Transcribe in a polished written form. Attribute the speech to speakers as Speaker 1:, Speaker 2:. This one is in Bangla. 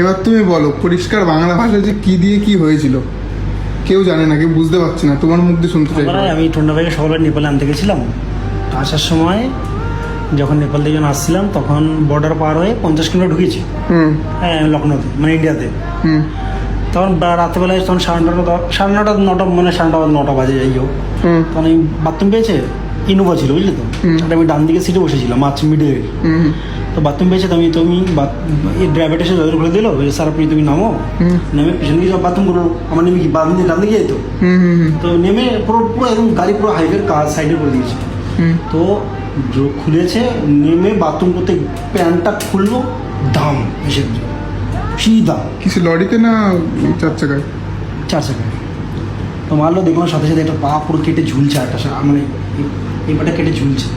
Speaker 1: এবার তুমি বলো পরিষ্কার বাংলা ভাষায় যে কি দিয়ে কি হয়েছিল, কেউ জানে না, কেউ বুঝতে পারছে না, তোমার মুখ দিয়ে শুনতে চাই।
Speaker 2: আমি টন্ডাবাইকে সকালবেলা নেপালে আনতে গেছিলাম। আসার সময় যখন নেপাল থেকে যখন আসছিলাম তখন বর্ডার পার হয়ে 50 কিলোমিটার ঢুকেছি। হ্যাঁ, লখনৌতে, মানে ইন্ডিয়াতে। তখন রাত্রেবেলায় তখন সাড়ে নটা মানে সাড়ে নটা বাজে যাই হোক। তখন আমি বাথরুম পেয়েছে, ইনোভা ছিল বুঝলি তো, আমি ডান দিকে সিটে বসেছিলাম মিডিলে। তো বাথরুম পেয়েছে, তুমি ড্রাইভারটা এসে দরজা খুলে দিল, স্যার আপনি তুমি নামো। নেমে পিছনে গিয়ে বাথরুম করো, আমার নেমে কি ডান দিকে যেত। তো নেমে পুরো একদম গাড়ি পুরো হাইওয়ের সাইডে করে দিয়েছে। তো খুলেছে, নেমে বাথরুম করতে প্যান্টটা খুললো, দাম এসে সিধা
Speaker 1: কিছু লরিতে না 4 চাকায়?
Speaker 2: 4 চাকায়। তো মারলো, দেখলাম সাথে সাথে একটা পা পুরো কেটে ঝুলছে, একটা মানে এই পাটা কেটে ঝুলছে।